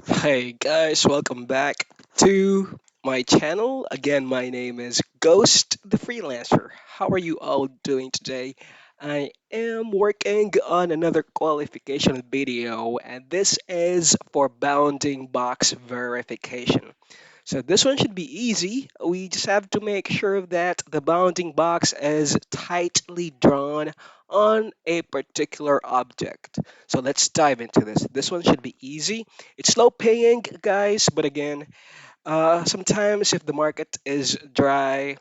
Hey guys, welcome back to my channel. Again, my name is Ghost the Freelancer. How are you all doing today? I am working on another qualification video, and this is for bounding box verification. So this one should be easy. We just have to make sure that the bounding box is tightly drawn on a particular object. So let's dive into this. This one should be easy. It's low paying, guys, but again, sometimes if the market is dry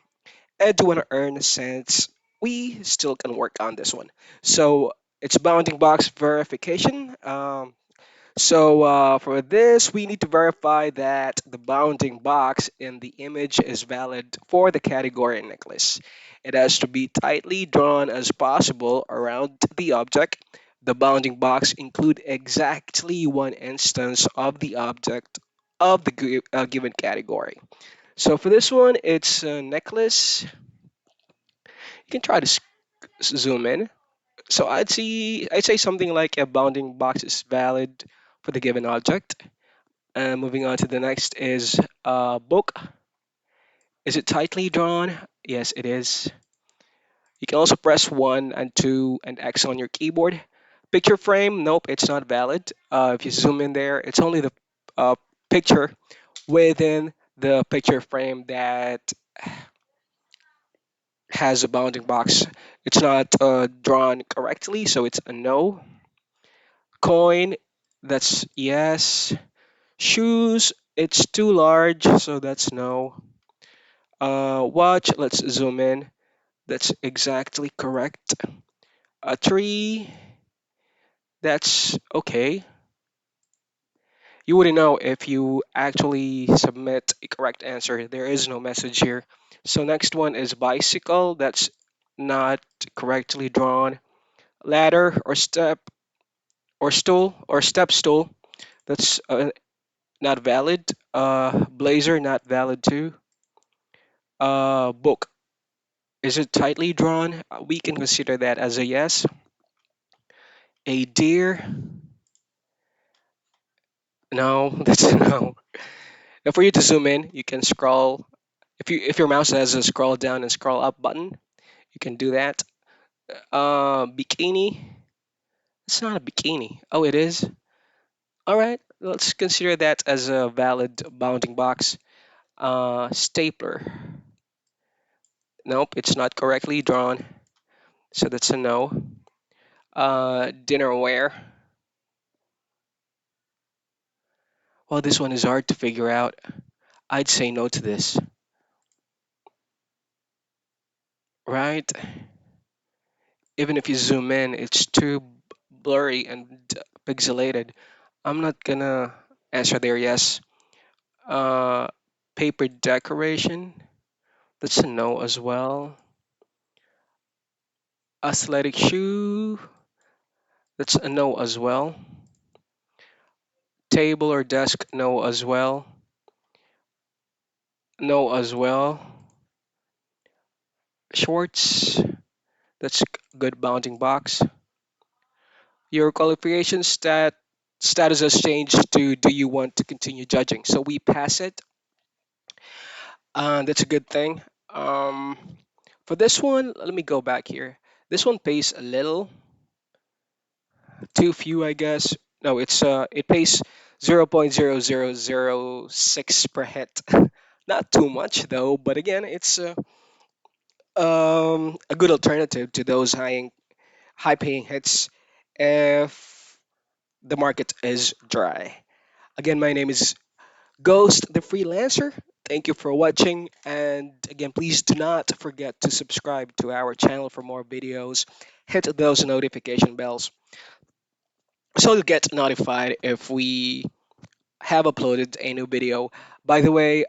and you want to earn cents, we still can work on this one. So it's bounding box verification. For this, we need to verify that the bounding box in the image is valid for the category necklace. It has to be tightly drawn as possible around the object. The bounding box include exactly one instance of the object of the given category. So for this one, it's a necklace. You can try to zoom in. So I'd say something like a bounding box is valid for the given object. And moving on to the next is book. Is it tightly drawn? Yes, it is. You can also press 1 and 2 and X on your keyboard. Picture frame, nope, it's not valid. If you zoom in there, it's only the uh, picture within the picture frame that has a bounding box. It's not drawn correctly, so it's a no. Coin, that's yes. Shoes, it's too large, so that's no. Watch, let's zoom in. That's exactly correct. A tree, that's okay. You wouldn't know if you actually submit a correct answer. There is no message here. So next one is bicycle. That's not correctly drawn. Ladder or step or stool or step stool. That's not valid. Blazer, not valid too. Book. Is it tightly drawn? We can consider that as a yes. A deer? No, that's a no. Now for you to zoom in, you can scroll. If your mouse has a scroll down and scroll up button, you can do that. Bikini? It's not a bikini. Oh, it is. All right, let's consider that as a valid bounding box. Stapler. Nope, it's not correctly drawn, so that's a no. Dinnerware. Well, this one is hard to figure out. I'd say no to this, right? Even if you zoom in, it's too blurry and pixelated. I'm not gonna answer there yes. Uh, Paper decoration, that's a no as well. Athletic shoe, that's a no as well. Table or desk, no as well. No as well. Shorts, that's good bounding box. Your qualification status has changed to do you want to continue judging? So we pass it. That's a good thing. Um, for this one, let me go back here. This one pays a little too few, I guess. No, it pays 0.0006 per hit. Not too much though, but again, it's a good alternative to those high paying hits if the market is dry. Again, my name is Ghost the Freelancer. Thank you for watching. And again, please do not forget to subscribe to our channel for more videos. Hit those notification bells so you get notified if we have uploaded a new video. By the way,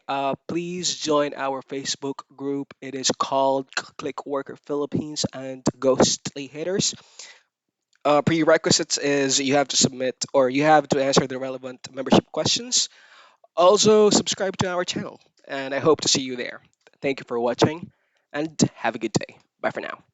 please join our Facebook group. It is called Click Worker Philippines and Ghostly Hitters. Prerequisites is you have to submit or you have to answer the relevant membership questions. Also, subscribe to our channel, and I hope to see you there. Thank you for watching, and have a good day. Bye for now.